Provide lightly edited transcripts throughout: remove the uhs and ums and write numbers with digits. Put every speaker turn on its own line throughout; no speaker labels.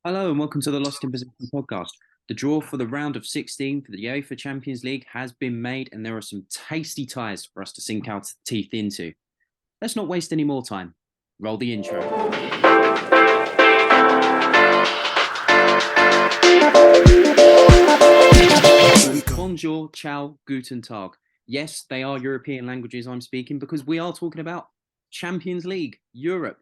Hello and welcome to the Lost in Position podcast. The draw for the round of 16 for the UEFA Champions League has been made, and there are some tasty ties for us to sink our teeth into. Let's not waste any more time. Roll the intro. Bonjour, ciao, guten tag. Yes, they are European languages I'm speaking because we are talking about Champions League, Europe,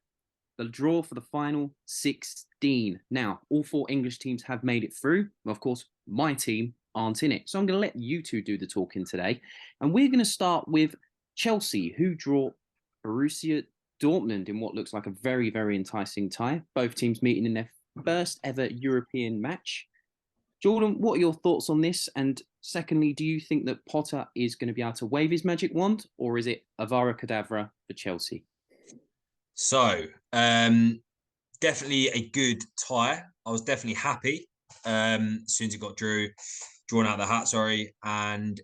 the draw for the final 16. Now, all four English teams have made it through. Of course, my team aren't in it. So I'm going to let you two do the talking today. And we're going to start with Chelsea, who draw Borussia Dortmund in what looks like a very, very enticing tie. Both teams meeting in their first ever European match. Jordan, what are your thoughts on this? And secondly, do you think that Potter is going to be able to wave his magic wand, or is it Avara Kedavra for Chelsea?
So, definitely a good tie. I was definitely happy as soon as it got drawn out of the hat. Sorry, and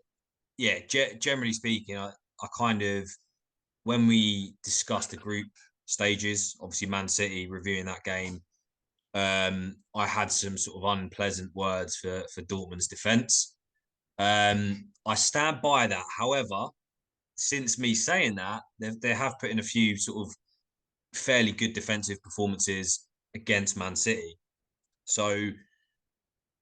yeah, generally speaking, I kind of when we discussed the group stages, obviously Man City reviewing that game, I had some sort of unpleasant words for Dortmund's defense. I stand by that. However, since me saying that, they have put in a few sort of fairly good defensive performances against Man City. So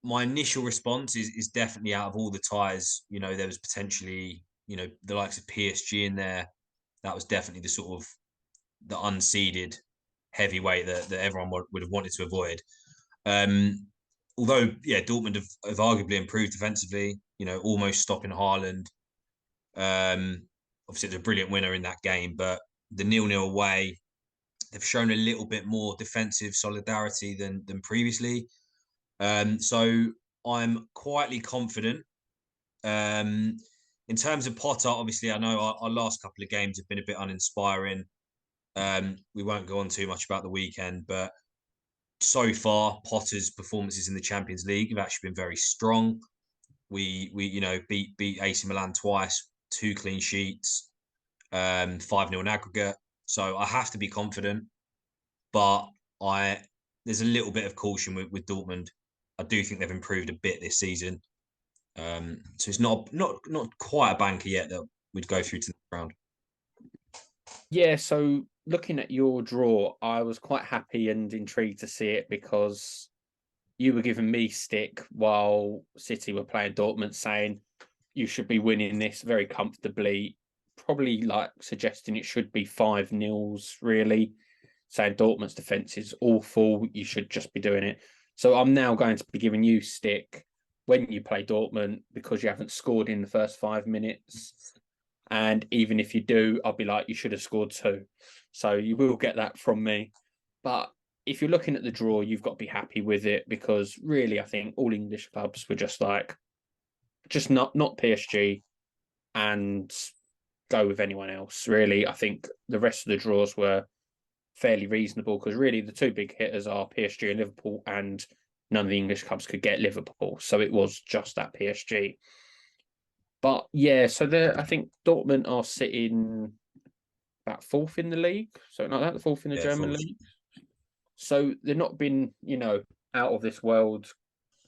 my initial response is definitely out of all the ties, there was potentially, the likes of PSG in there. That was definitely the sort of the unseeded heavyweight that everyone would have wanted to avoid. Although, yeah, Dortmund have arguably improved defensively, almost stopping Haaland. Obviously, it's a brilliant winner in that game, but the 0-0 away, they've shown a little bit more defensive solidarity than previously. So I'm quietly confident. In terms of Potter, obviously, I know our last couple of games have been a bit uninspiring. We won't go on too much about the weekend, but so far, Potter's performances in the Champions League have actually been very strong. We beat AC Milan twice, 2 clean sheets, 5-0 in aggregate. So I have to be confident, but I there's a little bit of caution with Dortmund. I do think they've improved a bit this season. So it's not quite a banker yet that we'd go through to the round.
Yeah, so looking at your draw, I was quite happy and intrigued to see it because you were giving me stick while City were playing Dortmund, saying you should be winning this very comfortably, probably like suggesting it should be 5-0s, really, saying Dortmund's defence is awful, you should just be doing it. So I'm now going to be giving you stick when you play Dortmund because you haven't scored in the first 5 minutes. And even if you do, I'll be like, you should have scored two. So you will get that from me. But if you're looking at the draw, you've got to be happy with it because really, I think all English clubs were just not PSG and go with anyone else. Really, I think the rest of the draws were fairly reasonable because really the two big hitters are PSG and Liverpool, and none of the English clubs could get Liverpool. So it was just that PSG. But yeah, so I think Dortmund are sitting about fourth in the league, something like that, the fourth in the
Yeah,
German
full.
league. So they've not been, out of this world.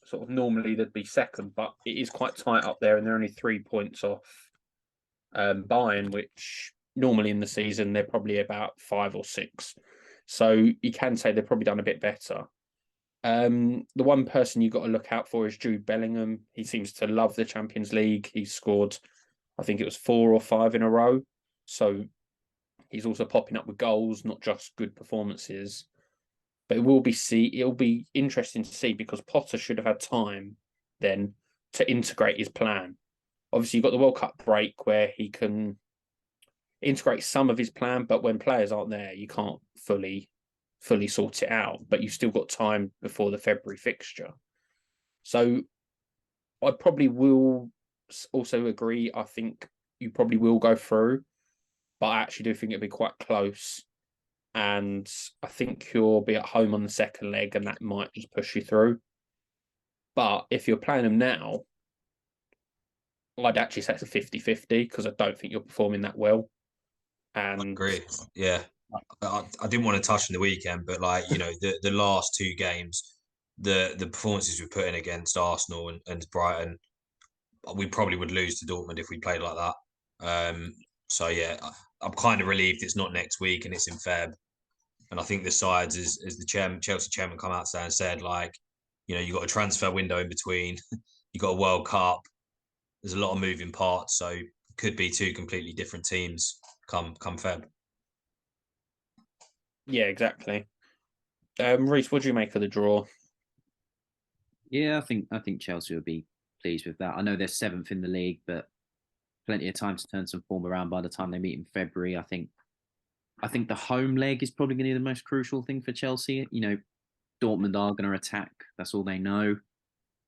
Sort of normally they'd be second, but it is quite tight up there, and they're only 3 points off Bayern, which normally in the season they're probably about 5 or 6. So you can say they've probably done a bit better. The one person you've got to look out for is Jude Bellingham. He seems to love the Champions League. He scored, I think it was 4 or 5 in a row. So he's also popping up with goals, not just good performances. But it'll be interesting to see because Potter should have had time then to integrate his plan. Obviously, you've got the World Cup break where he can integrate some of his plan, but when players aren't there, you can't fully sort it out. But you've still got time before the February fixture. So I probably will also agree. I think you probably will go through, but I actually do think it'll be quite close. And I think you'll be at home on the second leg, and that might just push you through. But if you're playing them now, I'd actually say it's a 50-50 because I don't think you're performing that well.
I
And
agree. Yeah, I didn't want to touch on the weekend, but the last two games, the performances we put in against Arsenal and Brighton, we probably would lose to Dortmund if we played like that. So yeah, I'm kind of relieved it's not next week and it's in Feb. And I think the sides, as the Chelsea chairman come out today and said, like, you got a transfer window in between, you got a World Cup. There's a lot of moving parts, so could be two completely different teams come Feb.
Yeah, exactly. Reece, what do you make of the draw?
Yeah, I think Chelsea will be pleased with that. I know they're seventh in the league, but plenty of time to turn some form around by the time they meet in February. I think the home leg is probably going to be the most crucial thing for Chelsea. Dortmund are going to attack. That's all they know.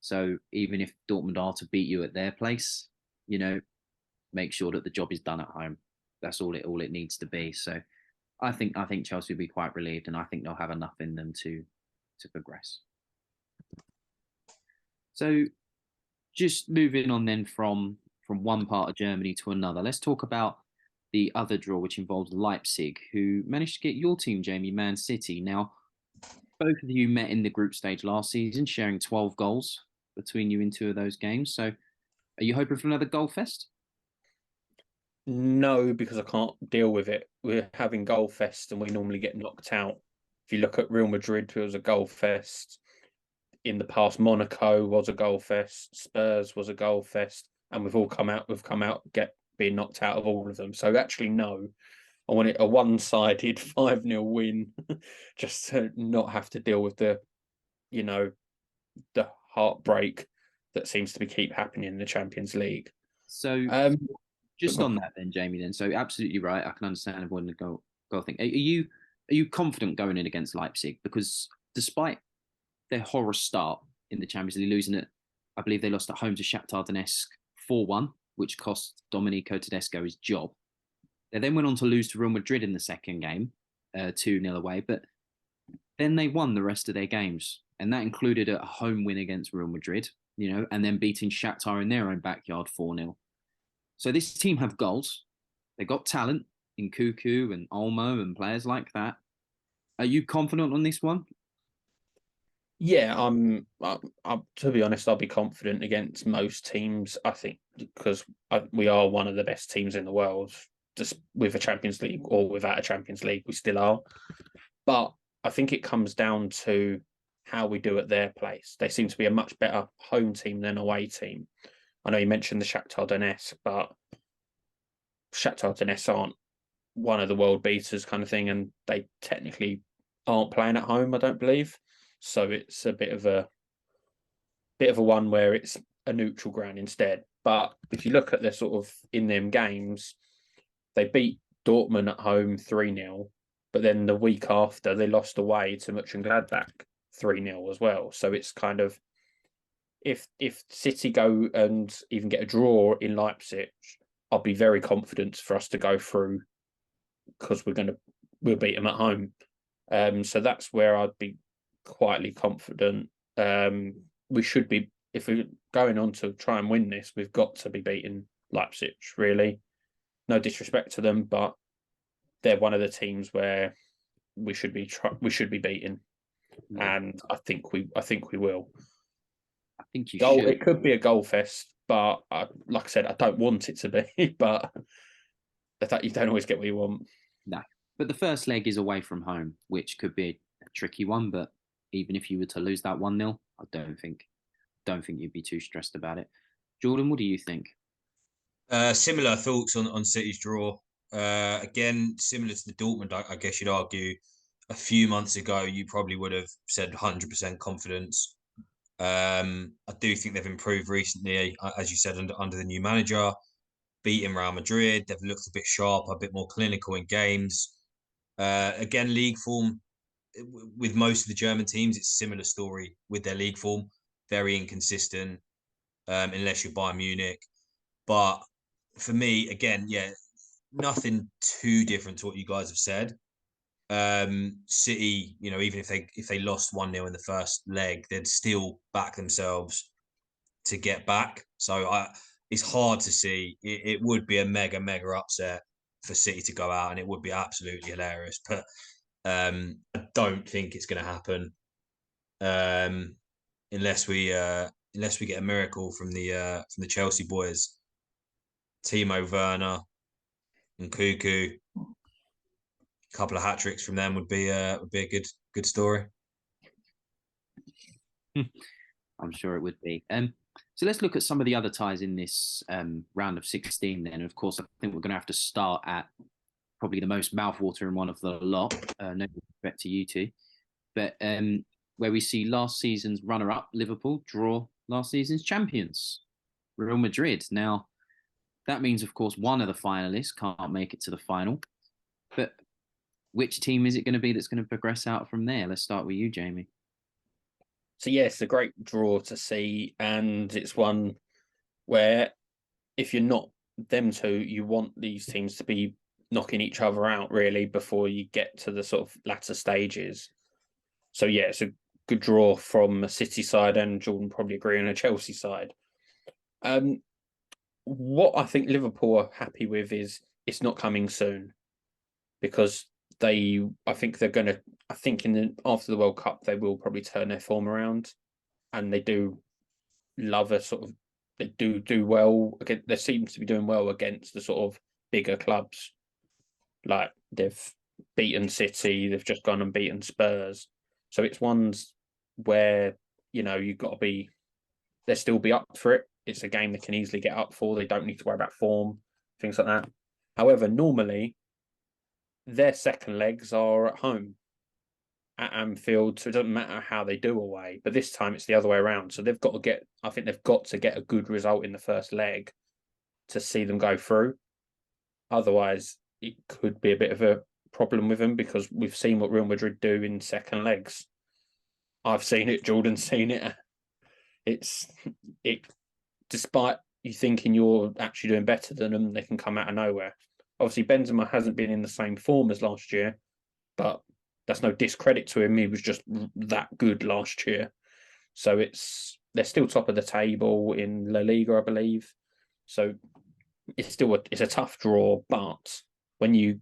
So even if Dortmund are to beat you at their place, make sure that the job is done at home. That's all it needs to be. So I think Chelsea will be quite relieved, and I think they'll have enough in them to progress. So just moving on then from one part of Germany to another, let's talk about the other draw, which involves Leipzig, who managed to get your team, Jamie, Man City. Now, both of you met in the group stage last season, sharing 12 goals between you in two of those games. So are you hoping for another goal fest?
No, because I can't deal with it. We're having goal fest and we normally get knocked out. If you look at Real Madrid, it was a goal fest. In the past, Monaco was a goal fest. Spurs was a goal fest, and we've come out being knocked out of all of them. So actually, no. I want it a one-sided 5-0 win, just to not have to deal with the heartbreak that seems to be keep happening in the Champions League.
So just on that then, Jamie, then. So absolutely right. I can understand avoiding the goal thing. Are you confident going in against Leipzig? Because despite their horror start in the Champions League, losing it, I believe they lost at home to Shakhtar Donetsk 4-1, which cost Domenico Tedesco his job. They then went on to lose to Real Madrid in the second game, 2-0 away, but then they won the rest of their games. And that included a home win against Real Madrid, and then beating Shakhtar in their own backyard 4-0. So this team have goals. They got talent in Cuckoo and Olmo and players like that. Are you confident on this one?
Yeah, to be honest, I'll be confident against most teams. I think because we are one of the best teams in the world, just with a Champions League or without a Champions League, we still are. But I think it comes down to how we do at their place. They seem to be a much better home team than away team. I know you mentioned the Shakhtar Donetsk, but Shakhtar Donetsk aren't one of the world beaters kind of thing, and they technically aren't playing at home, I don't believe. So it's a bit of a one where it's a neutral ground instead. But if you look at their sort of in them games, they beat Dortmund at home 3-0, but then the week after they lost away to Mönchengladbach 3-0 as well. So it's kind of if City go and even get a draw in Leipzig, I'll be very confident for us to go through because we'll beat them at home. So that's where I'd be quietly confident. We should be, if we're going on to try and win this, we've got to be beating Leipzig, really. No disrespect to them, but they're one of the teams where we should be beating. Yeah. And I think we will.
I think you should.
It could be a goal fest, but like I said, I don't want it to be, but that you don't always get what you want.
No. But the first leg is away from home, which could be a tricky one, but even if you were to lose that 1-0, I don't think you'd be too stressed about it. Jordan, what do you think?
Similar thoughts on City's draw. Again, similar to the Dortmund, I guess you'd argue a few months ago, you probably would have said 100% confidence. I do think they've improved recently, as you said, under the new manager, beating Real Madrid. They've looked a bit sharper, a bit more clinical in games. Again, league form, with most of the German teams, it's a similar story with their league form. Very inconsistent, unless you're Bayern Munich. But for me, again, yeah, nothing too different to what you guys have said. City, even if they lost 1-0 in the first leg, they'd still back themselves to get back. So it's hard to see. It would be a mega upset for City to go out, and it would be absolutely hilarious. But I don't think it's going to happen. unless we get a miracle from the Chelsea boys, Timo Werner and Cuckoo. A couple of hat tricks from them would be a good story.
I'm sure it would be. So let's look at some of the other ties in this round of 16 then. Of course, I think we're going to have to start at probably the most mouthwatering one of the lot. No respect to you two. But where we see last season's runner-up, Liverpool, draw last season's champions, Real Madrid. Now, that means, of course, one of the finalists can't make it to the final. But which team is it going to be that's going to progress out from there? Let's start with you, Jamie.
So yeah, it's a great draw to see, and it's one where if you're not them two, you want these teams to be knocking each other out really before you get to the sort of latter stages. So yeah, it's a good draw from a City side, and Jordan probably agree on a Chelsea side. What I think Liverpool are happy with is it's not coming soon, because I think after the World Cup they will probably turn their form around, and they do love a sort of they do well again. They seem to be doing well against the sort of bigger clubs, like they've beaten City, they've just gone and beaten Spurs. So it's ones where you've got to be they'll still be up for it. It's a game they can easily get up for. They don't need to worry about form, things like that. However, normally their second legs are at home at Anfield, so it doesn't matter how they do away. But this time it's the other way around. So I think they've got to get a good result in the first leg to see them go through. Otherwise, it could be a bit of a problem with them, because we've seen what Real Madrid do in second legs. I've seen it. Jordan's seen it. Despite you thinking you're actually doing better than them, they can come out of nowhere. Obviously, Benzema hasn't been in the same form as last year, but that's no discredit to him. He was just that good last year. So they're still top of the table in La Liga, I believe. So it's a tough draw, but when you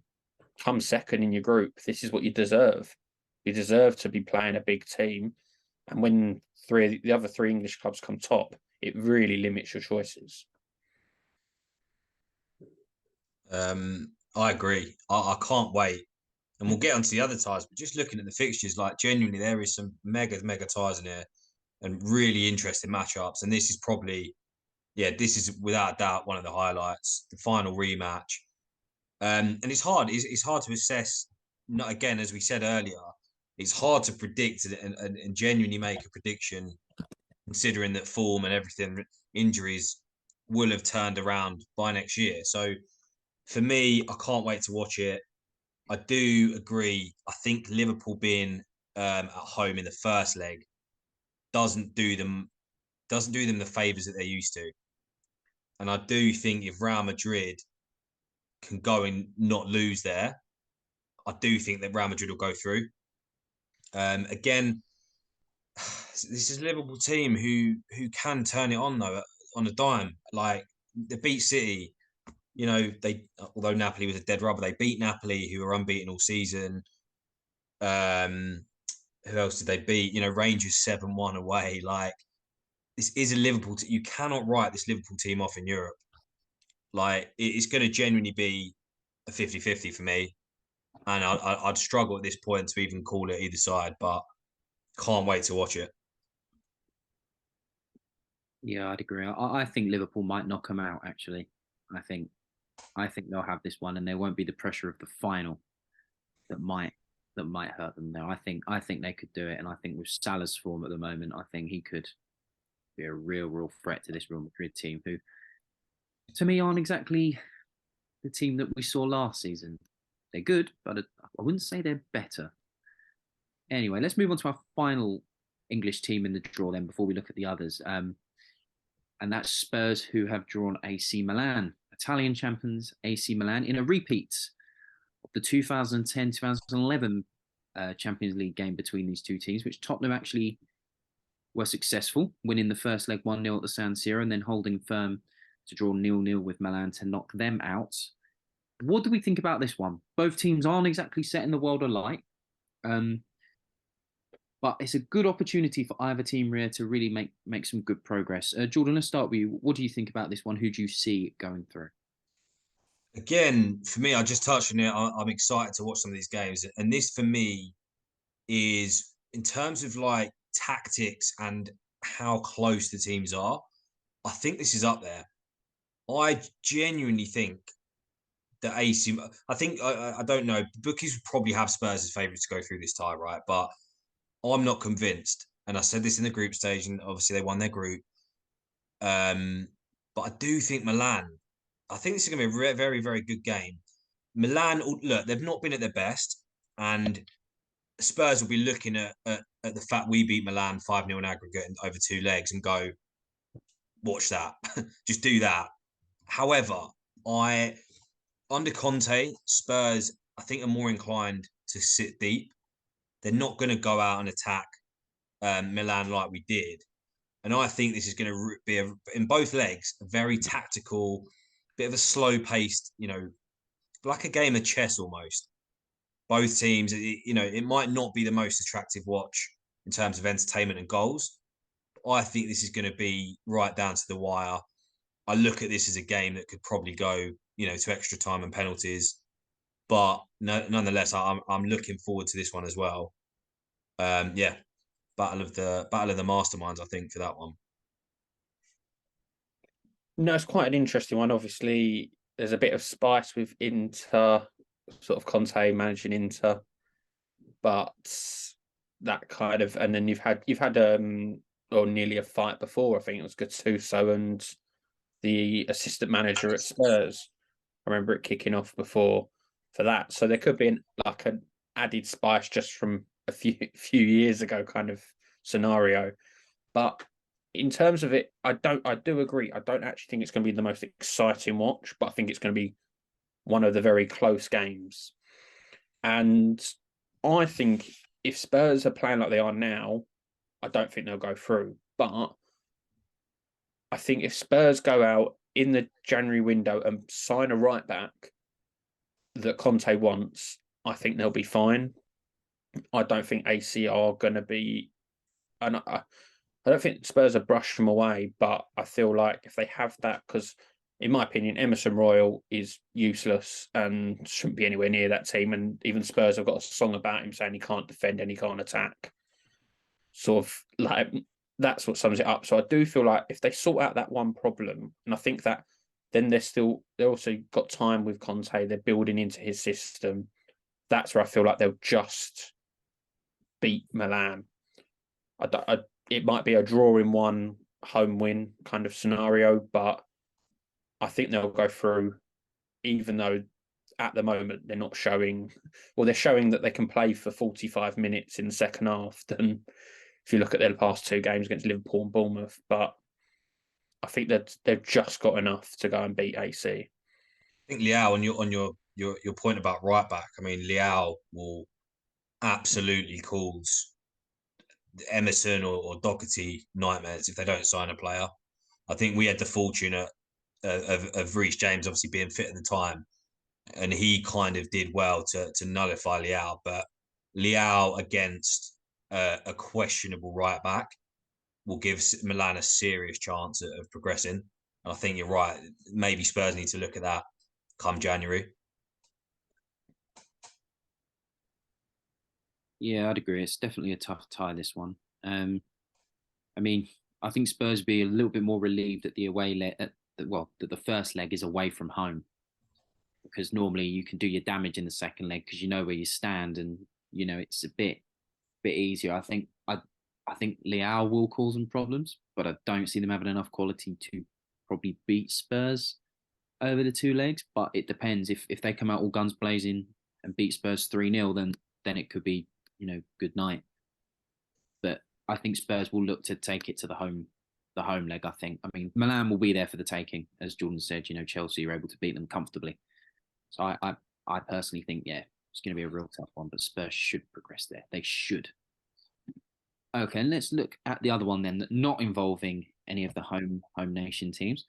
come second in your group, this is what you deserve. You deserve to be playing a big team. And when the other three English clubs come top, it really limits your choices.
I agree. I can't wait. And we'll get onto the other ties, but just looking at the fixtures, like genuinely, there is some mega ties in here and really interesting matchups. And this is probably, this is without a doubt one of the highlights, the final rematch. And it's hard. It's hard to assess. Not again, as we said earlier, it's hard to predict and genuinely make a prediction, considering that form and everything, injuries will have turned around by next year. So for me, I can't wait to watch it. I do agree. I think Liverpool being at home in the first leg doesn't do them the favours that they're used to. And I do think if Real Madrid can go and not lose there, I do think that Real Madrid will go through. Again, this is a Liverpool team who can turn it on though on a dime. Like they beat City, although Napoli was a dead rubber, they beat Napoli, who were unbeaten all season. Who else did they beat? Rangers 7-1 away. Like this is a Liverpool team. You cannot write this Liverpool team off in Europe. Like it's going to genuinely be a 50-50 for me. And I'd struggle at this point to even call it either side, but can't wait to watch it.
Yeah, I'd agree. I think Liverpool might knock them out. Actually, I think they'll have this one, and there won't be the pressure of the final that might hurt them. There, I think they could do it, and I think with Salah's form at the moment, I think he could be a real threat to this Real Madrid team, who, to me, aren't exactly the team that we saw last season. They're good, but I wouldn't say they're better. Anyway, let's move on to our final English team in the draw then before we look at the others. And that's Spurs, who have drawn AC Milan, Italian champions AC Milan, in a repeat of the 2010-2011 Champions League game between these two teams, which Tottenham actually were successful, winning the first leg 1-0 at the San Siro and then holding firm to draw 0-0 with Milan to knock them out. What do we think about this one? Both teams aren't exactly setting the world alight. But it's a good opportunity for either team really to really make some good progress. Jordan, let's start with you. What do you think about this one? Who do you see going through?
Again, for me, I just touched on it. I'm excited to watch some of these games, and this for me is in terms of like tactics and how close the teams are. I think this is up there. I genuinely think that AC. I think I don't know. Bookies would probably have Spurs as favourites to go through this tie, right? But I'm not convinced. And I said this in the group stage, and obviously they won their group. But I do think Milan. I think this is going to be a very, very good game. Milan, look, they've not been at their best, and Spurs will be looking at the fact we beat Milan 5-0 in aggregate and over 2 legs and go, watch that, just do that. However, I under Conte, Spurs, I think are more inclined to sit deep. They're not going to go out and attack Milan like we did. And I think this is going to be, in both legs, a very tactical, bit of a slow paced, like a game of chess almost. Both teams, it might not be the most attractive watch in terms of entertainment and goals. I think this is going to be right down to the wire. I look at this as a game that could probably go, to extra time and penalties. But nonetheless, I'm looking forward to this one as well. Yeah, battle of the masterminds, I think, for that one.
No, it's quite an interesting one. Obviously, there's a bit of spice with Inter, sort of Conte managing Inter, but that kind of, and then you've had or nearly a fight before. I think it was Gattuso and the assistant manager at Spurs. I remember it kicking off before for that. So there could be like an added spice just from a few years ago kind of scenario. But in terms of it, I do agree. I don't actually think it's going to be the most exciting watch, but I think it's going to be one of the very close games. And I think if Spurs are playing like they are now, I don't think they'll go through. But I think if Spurs go out in the January window and sign a right back that Conte wants, I think they'll be fine. I don't think AC are going to be, and I don't think Spurs are brushed them away, but I feel like if they have that, because in my opinion, Emerson Royal is useless and shouldn't be anywhere near that team. And even Spurs have got a song about him saying he can't defend and he can't attack. Sort of like that's what sums it up. So I do feel like if they sort out that one problem, and I think that then they're also got time with Conte, they're building into his system. That's where I feel like they'll just beat Milan. It might be a draw in one, home win kind of scenario, but I think they'll go through, even though at the moment they're not showing, well, they're showing that they can play for 45 minutes in the second half. Then if you look at their past 2 games against Liverpool and Bournemouth, but I think that they've just got enough to go and beat AC.
I think Liao, on your point about right back, I mean, Liao will absolutely cause Emerson or Doherty nightmares if they don't sign a player. I think we had the fortune of Reece James obviously being fit at the time, and he kind of did well to nullify Liao. But Liao against a questionable right back will give Milan a serious chance of progressing. And I think you're right. Maybe Spurs need to look at that come January.
Yeah, I'd agree. It's definitely a tough tie, this one. I mean, I think Spurs be a little bit more relieved at the away leg, that the first leg is away from home, because normally you can do your damage in the second leg because you know where you stand, and it's a bit easier. I think Leao will cause them problems, but I don't see them having enough quality to probably beat Spurs over the 2 legs. But it depends. If they come out all guns blazing and beat Spurs 3-0, then it could be good night. But I think Spurs will look to take it to the home leg. I mean, Milan will be there for the taking, as Jordan said. Chelsea are able to beat them comfortably. So I personally think, yeah, it's going to be a real tough one, but Spurs should progress there. They should. Okay, and let's look at the other one then, not involving any of the home nation teams.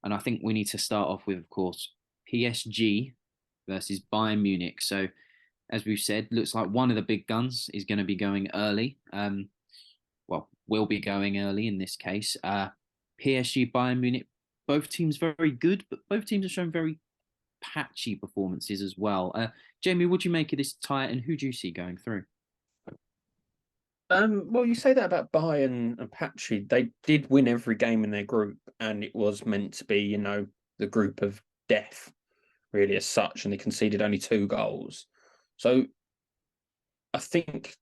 And I think we need to start off with, of course, PSG versus Bayern Munich. So as we've said, looks like one of the big guns is going to be going early. Well, will be going early in this case. PSG, Bayern Munich, both teams very good, but both teams have shown very patchy performances as well. Jamie, what do you make of this tie, and who do you see going through?
Well, you say that about Bayern and Patchy. They did win every game in their group, and it was meant to be, the group of death, really, as such, and they conceded only 2 goals. So I think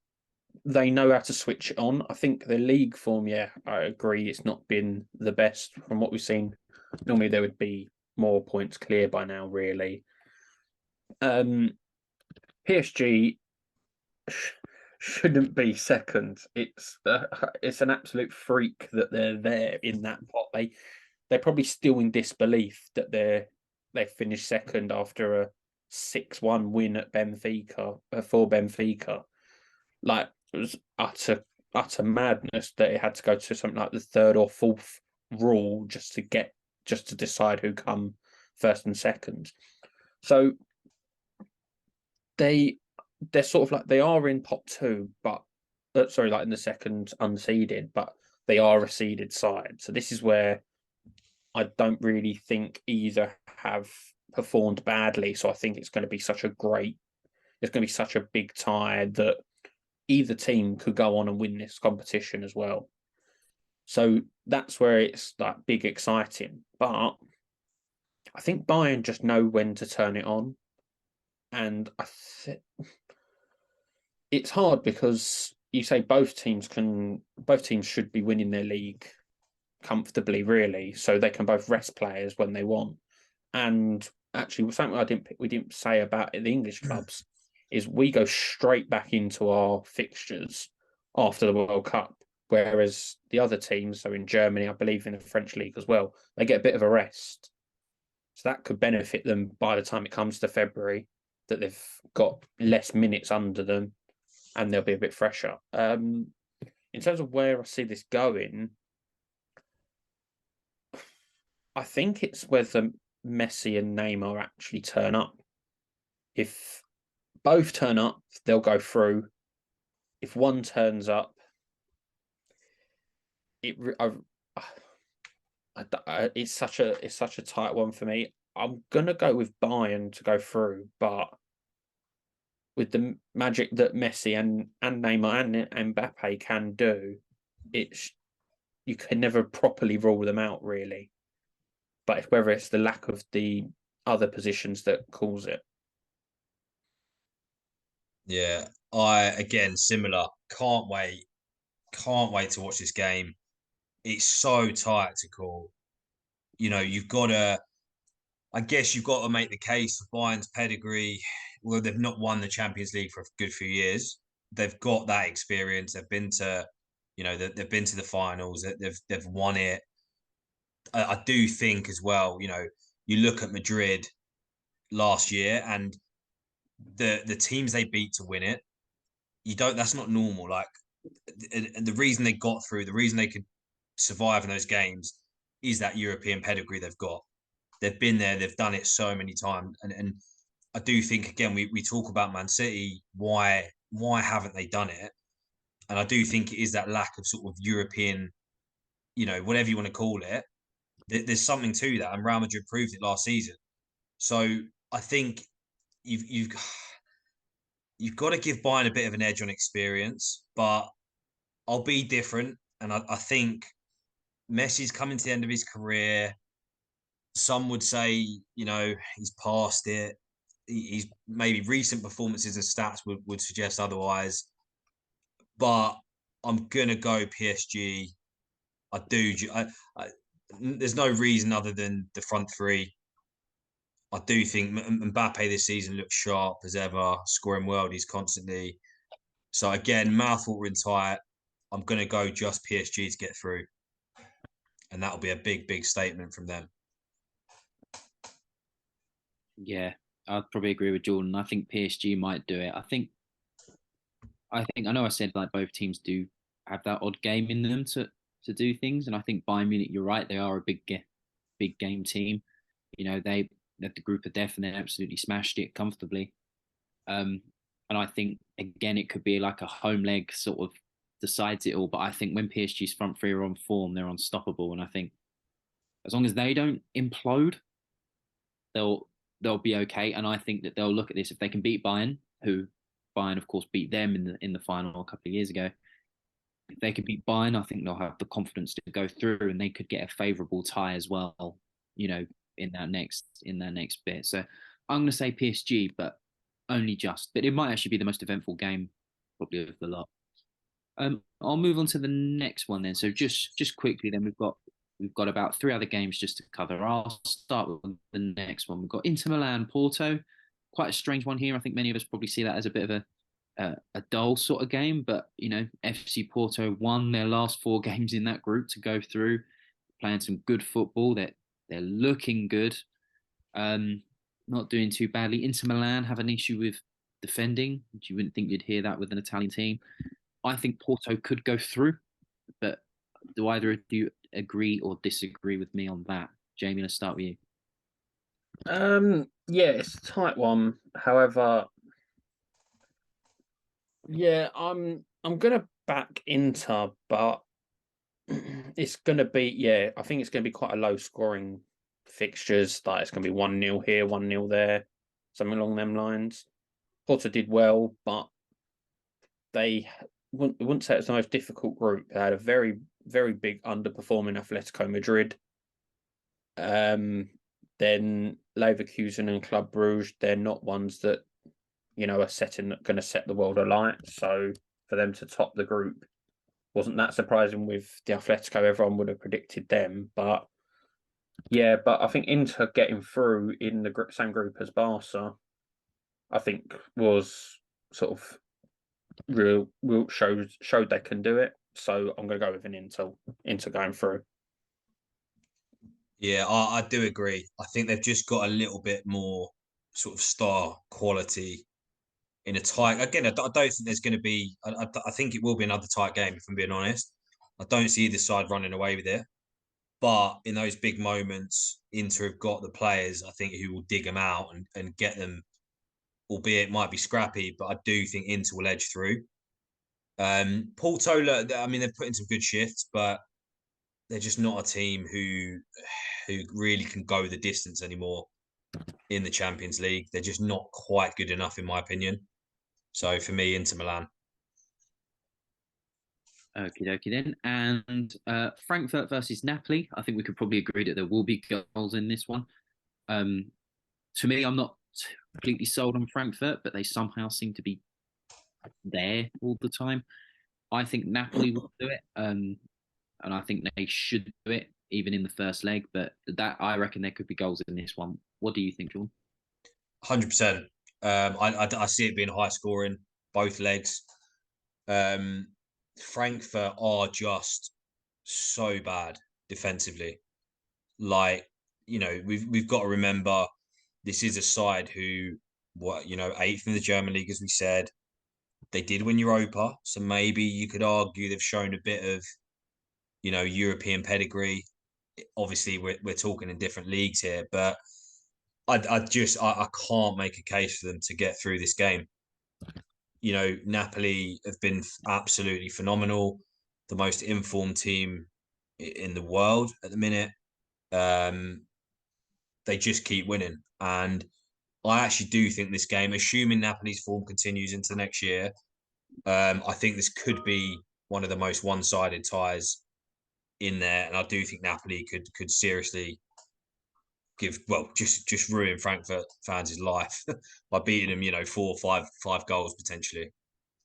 they know how to switch it on. I think the league form, yeah, I agree, it's not been the best from what we've seen. Normally there would be more points clear by now, really. PSG shouldn't be second. It's an absolute freak that they're there in that pot. They're probably still in disbelief that they finished second after a 6-1 win at Benfica for Benfica. Like, it was utter madness that it had to go to something like the 3rd or 4th rule just to decide who come first and second. So they're sort of like, they are in pot 2, but like in the second unseeded, but they are a seeded side. So this is where I don't really think either have performed badly. So I think it's going to be such a big tie that either team could go on and win this competition as well. So that's where it's like big exciting. But I think Bayern just know when to turn it on. And it's hard because you say both teams should be winning their league comfortably, really, so they can both rest players when they want. And actually, something we didn't say about the English clubs is we go straight back into our fixtures after the World Cup, whereas the other teams, so in Germany, I believe in the French league as well, they get a bit of a rest. So that could benefit them by the time it comes to February, that they've got less minutes under them and they'll be a bit fresher. In terms of where I see this going, I think it's whether Messi and Neymar actually turn up. If both turn up, they'll go through. If one turns up, it's such a tight one for me. I'm gonna go with Bayern to go through, but with the magic that Messi and Neymar and Mbappe can do, you can never properly rule them out, really. But whether it's the lack of the other positions that cause it.
Yeah, again, similar. Can't wait to watch this game. It's so tight to call. I guess you've got to make the case for Bayern's pedigree. Well, they've not won the Champions League for a good few years. They've got that experience. They've been to, they've been to the finals. They've won it. I do think as well. You look at Madrid last year and the teams they beat to win it. That's not normal. Like, and the reason they got through, the reason they could survive in those games is that European pedigree they've got. They've been there, they've done it so many times. And I do think, again, we talk about Man City, why haven't they done it? And I do think it is that lack of sort of European, whatever you want to call it. There's something to that, and Real Madrid proved it last season. So I think you've got to give Bayern a bit of an edge on experience, but I'll be different. And I think Messi's coming to the end of his career. Some would say, he's past it. He's maybe recent performances and stats would suggest otherwise. But I'm gonna go PSG. I do. There's no reason other than the front three. I do think Mbappe this season looks sharp as ever, scoring worldies constantly. So again, mouthwatering tight. I'm gonna go just PSG to get through, and that'll be a big statement from them.
Yeah, I'd probably agree with Jordan. I think PSG might do it. I know I said like both teams do have that odd game in them to do things, and I think Bayern Munich, you're right, they are a big game team. They had the group of death and they absolutely smashed it comfortably. And I think, again, it could be like a home leg sort of decides it all. But I think when PSG's front three are on form, they're unstoppable. And I think as long as they don't implode, they'll they'll be okay. And I think that they'll look at this if they can beat Bayern, who Bayern, of course, beat them in the final a couple of years ago. If they can beat Bayern, I think they'll have the confidence to go through, and they could get a favourable tie as well. In that next bit. So I'm going to say PSG, but only just. But it might actually be the most eventful game, probably of the lot. I'll move on to the next one then. So just quickly, then we've got about three other games just to cover. I'll start with the next one. We've got Inter Milan Porto. Quite a strange one here. I think many of us probably see that as a bit of a dull sort of game, but FC Porto won their last four games in that group to go through, playing some good football. They're looking good. Not doing too badly. Inter Milan have an issue with defending, which you wouldn't think you'd hear that with an Italian team. I think Porto could go through, but do either of you agree or disagree with me on that? Jamie, let's start with you.
Yeah, it's a tight one. However, yeah, I'm gonna back Inter, but it's gonna be I think it's gonna be quite a low scoring fixtures. Like it's gonna be 1-0 here, 1-0 there, something along them lines. Porto did well, but they wouldn't say it's the most difficult group. They had a very, very big underperforming Atletico Madrid. Then Leverkusen and Club Brugge, they're not ones that are going to set the world alight. So for them to top the group wasn't that surprising with the Atletico. Everyone would have predicted them, but I think Inter getting through in the same group as Barca, I think was sort of real showed they can do it. So I'm going to go with an Inter going through.
Yeah, I do agree. I think they've just got a little bit more sort of star quality in a tight. Again, I don't think there's going to be. I think it will be another tight game. If I'm being honest, I don't see either side running away with it. But in those big moments, Inter have got the players, I think, who will dig them out and get them, albeit it might be scrappy, but I do think Inter will edge through. Porto, I mean, they've put in some good shifts, but they're just not a team who really can go the distance anymore in the Champions League. They're just not quite good enough, in my opinion. So for me, Inter Milan.
Okie dokie then. And Frankfurt versus Napoli. I think we could probably agree that there will be goals in this one. To me, I'm not completely sold on Frankfurt, but they somehow seem to be there all the time. I think Napoli will do it, and I think they should do it even in the first leg. But that I reckon there could be goals in this one. What do you think, John?
100%. I see it being high scoring, both legs. Frankfurt are just so bad defensively. Like, we've got to remember this is a side who, eighth in the German league, as we said. They did win Europa, so maybe you could argue they've shown a bit of, European pedigree. Obviously, we're talking in different leagues here, but I can't make a case for them to get through this game. Napoli have been absolutely phenomenal, the most informed team in the world at the minute. They just keep winning, and I actually do think this game, assuming Napoli's form continues into next year, I think this could be one of the most one-sided ties in there, and I do think Napoli could seriously just ruin Frankfurt fans' life by beating them, 4 or 5 goals potentially,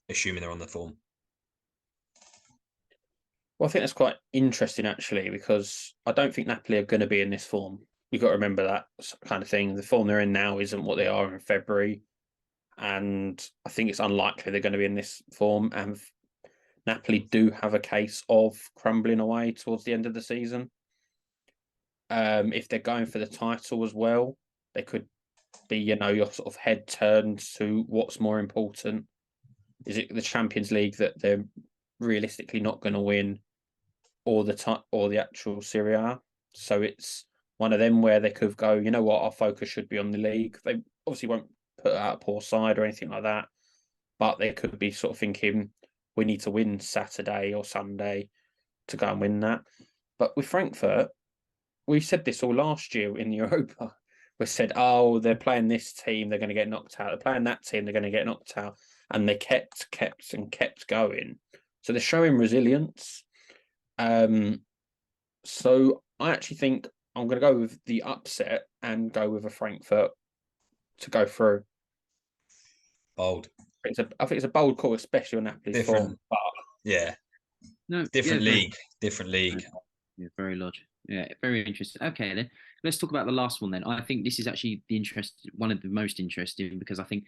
assuming they're on the form.
Well, I think that's quite interesting actually, because I don't think Napoli are going to be in this form. You've got to remember that kind of thing. The form they're in now isn't what they are in February, and I think it's unlikely they're going to be in this form. And Napoli do have a case of crumbling away towards the end of the season. If they're going for the title as well, they could be, your sort of head turned to what's more important. Is it the Champions League that they're realistically not going to win, or the actual Serie A? So it's one of them where they could go, you know what, our focus should be on the league. They obviously won't put out a poor side or anything like that, but they could be sort of thinking we need to win Saturday or Sunday to go and win that. But with Frankfurt, we said this all last year in Europa. We said, oh, they're playing this team, they're going to get knocked out. They're playing that team, they're going to get knocked out. And they kept going. So they're showing resilience. So I actually think I'm going to go with the upset and go with a Frankfurt to go through.
Bold.
I think it's a bold call, especially on Napoli's form. But
yeah,
no,
different league.
Yeah, very large. Yeah, very interesting. Okay, then let's talk about the last one. Then I think this is actually one of the most interesting, because I think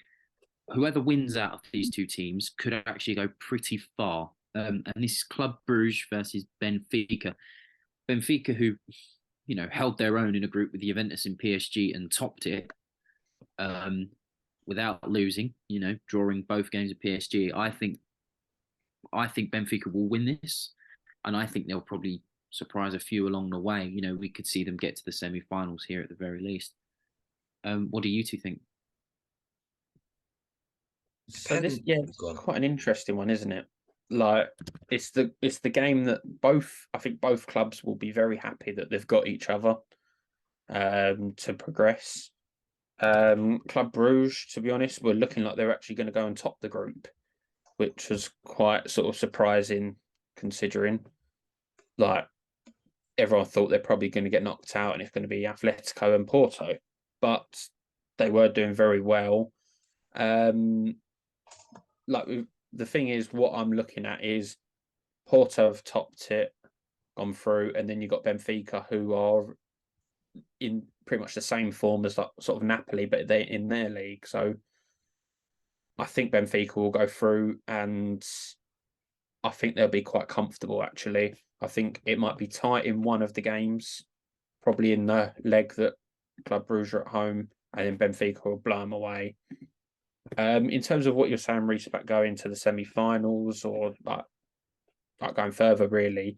whoever wins out of these two teams could actually go pretty far. And this is Club Brugge versus Benfica. Benfica, who held their own in a group with Juventus and PSG and topped it without losing. Drawing both games of PSG. I think Benfica will win this, and I think they'll probably surprise a few along the way. We could see them get to the semi-finals here at the very least. What do you two think?
So this, it's quite an interesting one, isn't it? Like it's the game that I think both clubs will be very happy that they've got each other to progress. Club Brugge, to be honest, were looking like they're actually going to go and top the group, which was quite sort of surprising considering like everyone thought they're probably going to get knocked out and it's going to be Atletico and Porto, but they were doing very well. Like the thing is, what I'm looking at is Porto have topped it, gone through, and then you've got Benfica, who are in pretty much the same form as like, sort of Napoli, but they're in their league. So I think Benfica will go through, and I think they'll be quite comfortable, actually. I think it might be tight in one of the games, probably in the leg that Club Brugge are at home, and then Benfica will blow them away. In terms of what you're saying, Reece, about going to the semi-finals or like going further, really,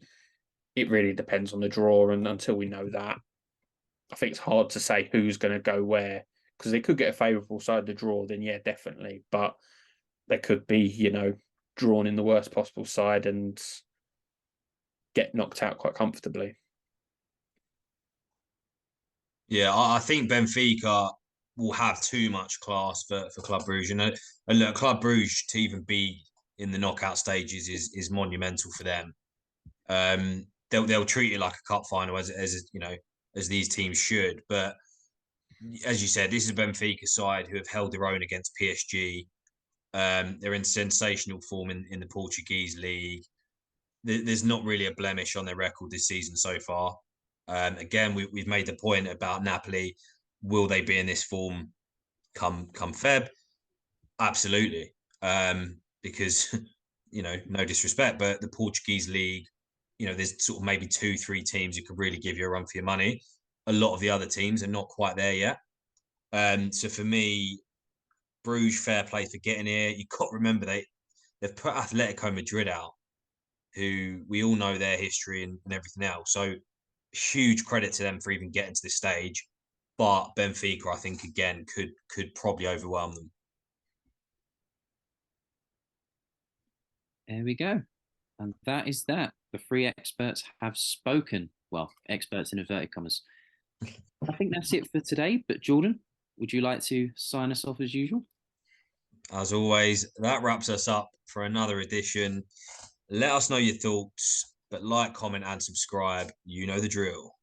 it really depends on the draw. And until we know that, I think it's hard to say who's going to go where, because they could get a favourable side of the draw, then yeah, definitely. But they could be, drawn in the worst possible side and get knocked out quite comfortably.
Yeah, I think Benfica will have too much class for Club Brugge. And look, Club Brugge to even be in the knockout stages is monumental for them. They'll treat it like a cup final as these teams should. But as you said, this is a Benfica side who have held their own against PSG. They're in sensational form in the Portuguese league. There's not really a blemish on their record this season so far. Again, we've made the point about Napoli. Will they be in this form come Feb? Absolutely. Because, no disrespect, but the Portuguese league, there's sort of maybe 2-3 teams who could really give you a run for your money. A lot of the other teams are not quite there yet. So for me, Bruges, fair play for getting here. You've got to remember they've put Atletico Madrid out, who we all know their history and everything else. So huge credit to them for even getting to this stage. But Benfica, I think, again, could probably overwhelm them.
There we go. And that is that. The three experts have spoken. Well, experts in inverted commas. I think that's it for today. But Jordan, would you like to sign us off as usual?
As always, that wraps us up for another edition. Let us know your thoughts, but like, comment, and subscribe. You know the drill.